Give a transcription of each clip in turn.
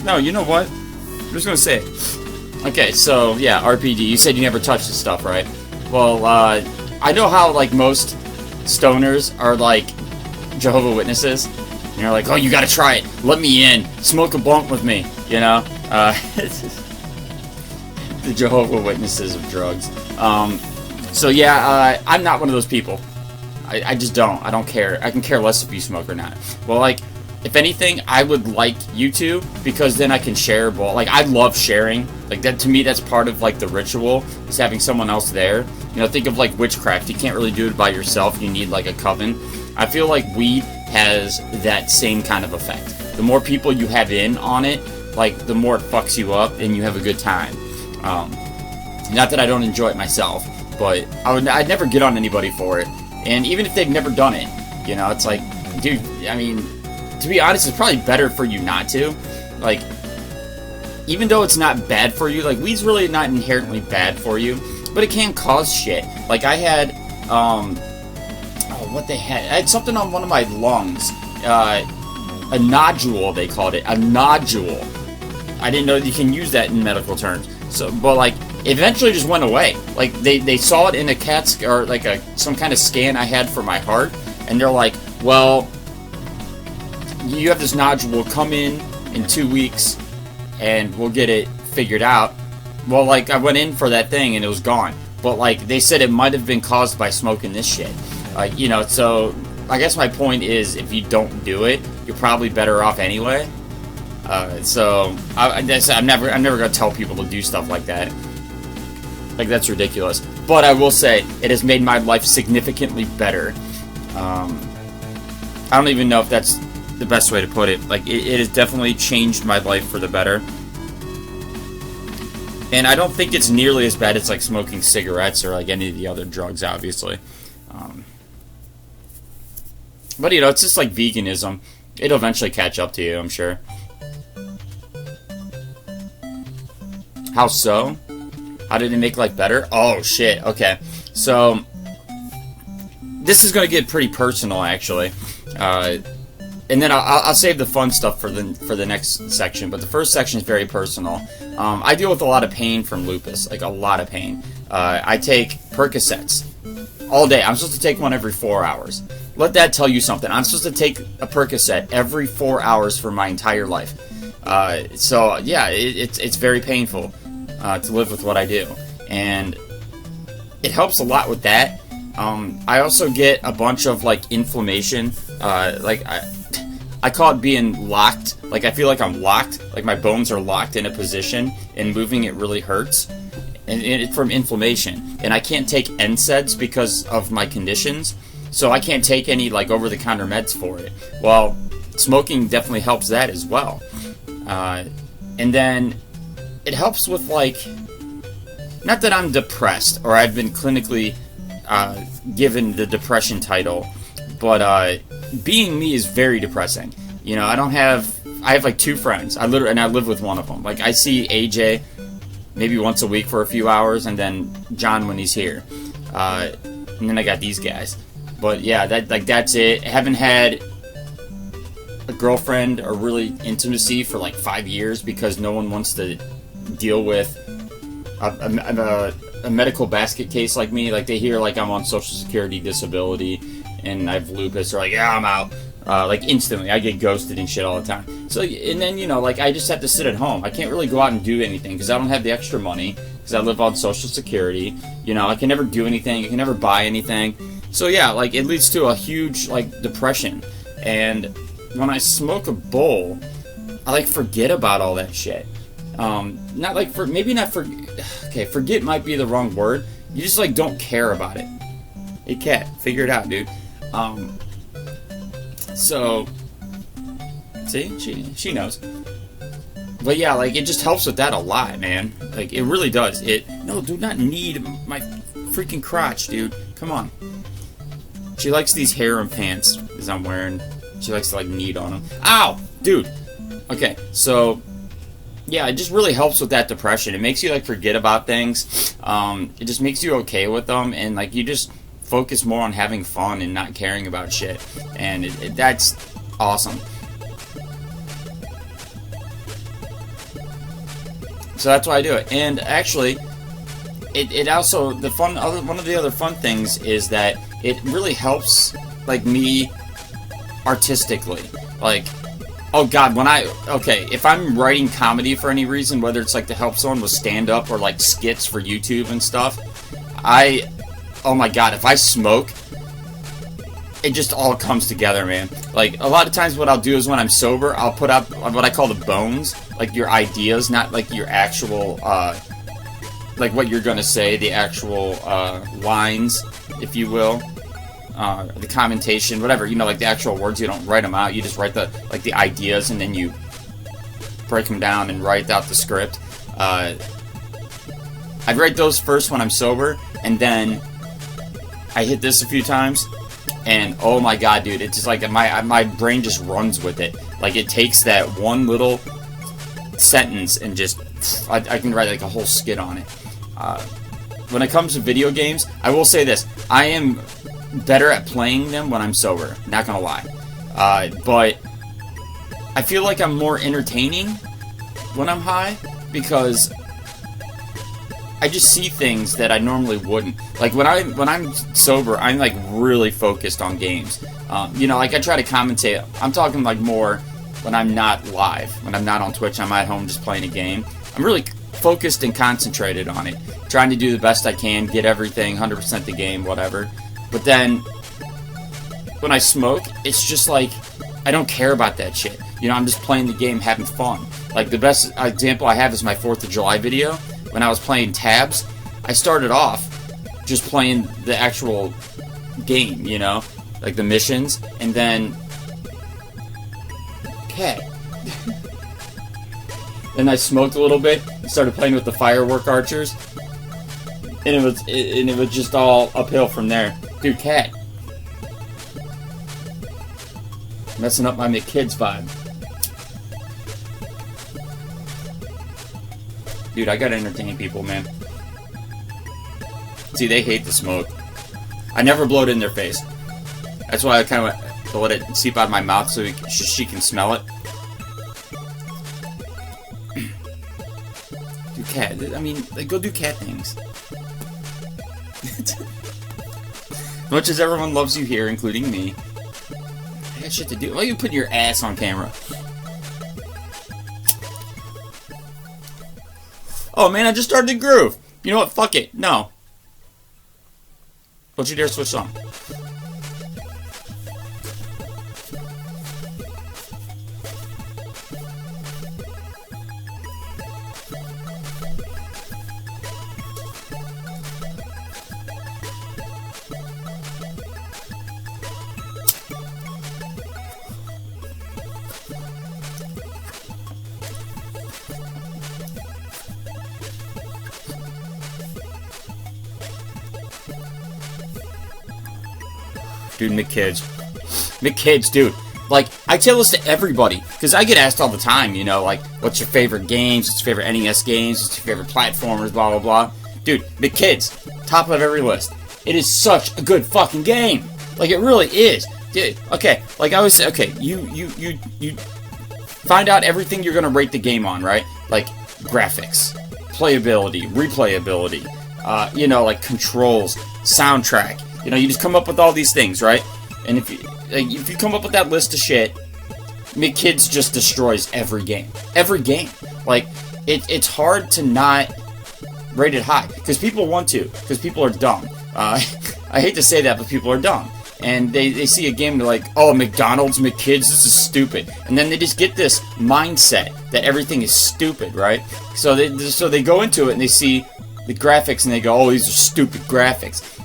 No, you know what? I'm just gonna say it. Okay, so yeah, RPD. You said you never touched this stuff, right? Well, I know how like most stoners are like Jehovah's Witnesses. And you're like, oh, you gotta try it. Let me in. Smoke a blunt with me. You know, the Jehovah's Witnesses of drugs. So yeah, I'm not one of those people. I just don't. I don't care. I can care less if you smoke or not. Well, like, if anything, I would like you to, because then I can share. Like, I love sharing. Like, that to me, that's part of like the ritual, is having someone else there. You know, think of like witchcraft. You can't really do it by yourself. You need like a coven. I feel like weed has that same kind of effect. The more people you have in on it, like, the more it fucks you up and you have a good time. Not that I don't enjoy it myself, but I'd never get on anybody for it. And even if they've never done it, you know, it's like, dude, I mean, to be honest, it's probably better for you not to. Like, even though it's not bad for you, like, weed's really not inherently bad for you, but it can cause shit. Like, I had, I had something on one of my lungs, a nodule, they called it, a nodule. I didn't know you can use that in medical terms. So, but like, it eventually just went away. Like, they saw it in a CAT or like some kind of scan I had for my heart, and they're like, well, you have this nodule, come in 2 weeks and we'll get it figured out. Well, like, I went in for that thing and it was gone. But like, they said it might have been caused by smoking this shit. You know, so I guess my point is, if you don't do it, you're probably better off anyway. So I'm never gonna tell people to do stuff like that. Like, that's ridiculous. But I will say, it has made my life significantly better. I don't even know if that's the best way to put it. Like, it has definitely changed my life for the better. And I don't think it's nearly as bad as like smoking cigarettes or like any of the other drugs, obviously. But, you know, it's just like veganism. It'll eventually catch up to you, I'm sure. How so? How did it make life better? Oh, shit. Okay. So, this is going to get pretty personal, actually. And then I'll save the fun stuff for the next section. But the first section is very personal. I deal with a lot of pain from lupus. Like, a lot of pain. I take Percocets all day. I'm supposed to take one every 4 hours. Let that tell you something. I'm supposed to take a Percocet every 4 hours for my entire life. So, yeah, it's very painful to live with what I do. And it helps a lot with that. I also get a bunch of, like, inflammation. Like, I call it being locked. Like, I feel like I'm locked. Like, my bones are locked in a position, and moving it really hurts. And it's from inflammation. And I can't take NSAIDs because of my conditions. So I can't take any, like, over-the-counter meds for it. Well, smoking definitely helps that as well. And then it helps with, like, not that I'm depressed, or I've been clinically given the depression title, but being me is very depressing. You know, I have like 2 friends. I live with one of them. Like, I see AJ maybe once a week for a few hours, and then John when he's here. And then I got these guys. But yeah, that's it. I haven't had a girlfriend or really intimacy for like 5 years because no one wants to deal with a medical basket case like me. Like, they hear like I'm on Social Security disability and I have lupus. They're like, yeah, I'm out. Like, instantly. I get ghosted and shit all the time. So, and then, you know, like, I just have to sit at home. I can't really go out and do anything because I don't have the extra money because I live on Social Security. You know, I can never do anything. I can never buy anything. So, yeah, like, it leads to a huge, like, depression. And when I smoke a bowl, I, like, forget about all that shit. Not, like, okay, forget might be the wrong word. You just, like, don't care about it. Hey, cat, figure it out, dude. So, see, she knows. But yeah, like, it just helps with that a lot, man. Like, it really does. No, do not need my freaking crotch, dude. Come on. She likes these harem pants as I'm wearing. She likes to, like, knead on them. Ow! Dude! Okay, so, yeah, it just really helps with that depression. It makes you, like, forget about things. It just makes you okay with them, and, like, you just focus more on having fun and not caring about shit. And that's awesome. So that's why I do it. And actually, it also, one of the other fun things is that it really helps, like, me artistically. Like, oh god, if I'm writing comedy for any reason, whether it's like to help someone with stand-up or like skits for YouTube and stuff, oh my god, if I smoke, it just all comes together, man. Like, a lot of times what I'll do is when I'm sober, I'll put up what I call the bones, like your ideas, not like your actual, like what you're gonna say, the actual, lines, if you will. The commentation, whatever, you know, like the actual words, you don't write them out, you just write the ideas, and then you break them down and write out the script. I'd write those first when I'm sober, and then I hit this a few times, and oh my god, dude, it's just like my brain just runs with it. Like, it takes that one little sentence and just, I can write like a whole skit on it. When it comes to video games, I will say this, I am better at playing them when I'm sober, not gonna lie. But I feel like I'm more entertaining when I'm high, because I just see things that I normally wouldn't. Like, when I'm sober, I'm like really focused on games. You know, like I try to commentate. I'm talking like more when I'm not live, when I'm not on Twitch, I'm at home just playing a game. I'm really focused and concentrated on it, trying to do the best I can, get everything, 100% the game, whatever. But then, when I smoke, it's just like, I don't care about that shit. You know, I'm just playing the game, having fun. Like, the best example I have is my 4th of July video. When I was playing tabs, I started off just playing the actual game, you know? Like, the missions, and then... Okay. Then I smoked a little bit, and started playing with the firework archers. And it was just all uphill from there. Dude, cat. Messing up my McKids vibe. Dude, I gotta entertain people, man. See, they hate the smoke. I never blow it in their face. That's why I kind of let it seep out of my mouth so she can smell it. Dude, cat. I mean, go do cat things. As much as everyone loves you here, including me, I got shit to do. Why are you putting your ass on camera? Oh man, I just started to groove. You know what? Fuck it. No. Don't you dare switch on. Dude, McKids, dude. Like, I tell this to everybody, because I get asked all the time, you know, like, what's your favorite games, what's your favorite NES games, what's your favorite platformers, blah, blah, blah. Dude, McKids, top of every list. It is such a good fucking game. Like, it really is. Dude, okay, like I always say, okay, you find out everything you're gonna rate the game on, right? Like, graphics, playability, replayability, you know, like, controls, soundtrack. You know, you just come up with all these things, right? And if you come up with that list of shit, McKids just destroys every game. Every game. Like, it's hard to not rate it high. Because people want to. Because people are dumb. I hate to say that, but people are dumb. And they see a game and they're like, oh, McDonald's, McKids, this is stupid. And then they just get this mindset that everything is stupid, right? So they go into it and they see the graphics and they go, oh, these are stupid graphics.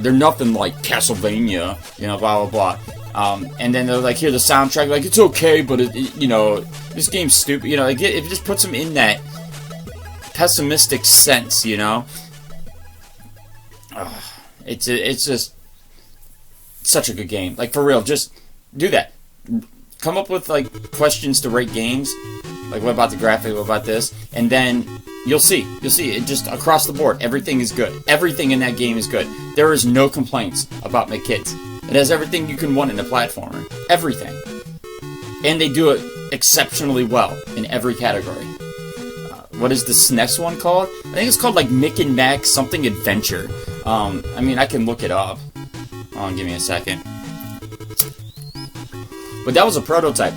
They're nothing like Castlevania, you know, blah, blah, blah. And then they'll, like, hear the soundtrack, like, it's okay, but, you know, this game's stupid. You know, like, it just puts them in that pessimistic sense, you know? It's just such a good game. Like, for real, just do that. Come up with, like, questions to rate games. Like, what about the graphic? What about this? And then you'll see. You'll see. It just across the board. Everything is good. Everything in that game is good. There is no complaints about McKids. It has everything you can want in a platformer. Everything. And they do it exceptionally well in every category. What is this next one called? I think it's called like Mick and Mac something adventure. I mean, I can look it up. Hold on, give me a second. But that was a prototype.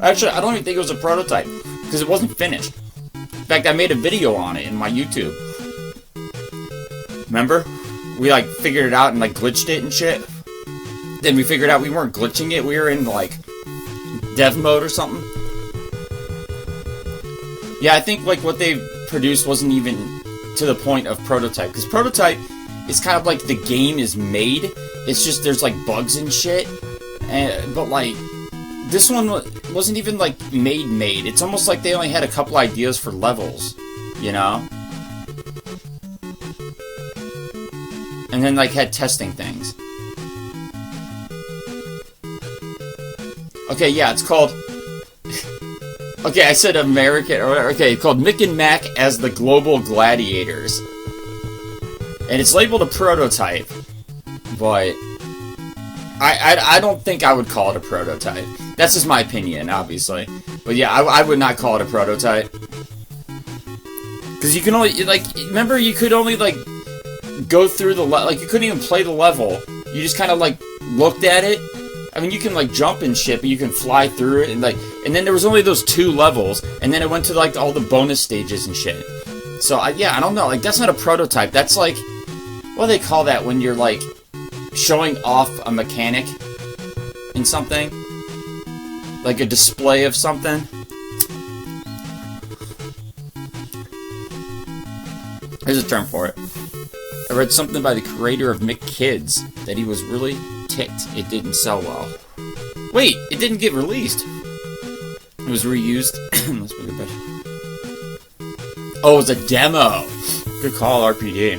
Actually, I don't even think it was a prototype, because it wasn't finished. In fact, I made a video on it in my YouTube. Remember? We, like, figured it out and, like, glitched it and shit. Then we figured out we weren't glitching it, we were in, like, dev mode or something. Yeah, I think, like, what they produced wasn't even to the point of prototype. Because prototype is kind of like the game is made. It's just there's, like, bugs and shit. But, like, this one wasn't even, like, made. It's almost like they only had a couple ideas for levels, you know? And then, like, had testing things. Okay, yeah, it's called... Okay, I said American, or whatever. Okay, it's called Mick and Mac as the Global Gladiators. And it's labeled a prototype, but... I don't think I would call it a prototype. That's just my opinion, obviously. But yeah, I would not call it a prototype. Because you can only, like, remember you could only, like, go through the, like, you couldn't even play the level. You just kind of, like, looked at it. I mean, you can, like, jump and shit, but you can fly through it, and, like, and then there was only those 2 levels, and then it went to, like, all the bonus stages and shit. So, yeah, I don't know, like, that's not a prototype. That's, like, what do they call that when you're, like, showing off a mechanic in something? Like a display of something? There's a term for it. I read something by the creator of Mick Kids that he was really ticked it didn't sell well. Wait, it didn't get released. It was reused. Let's put it back. Oh, it was a demo. Good call, RPD.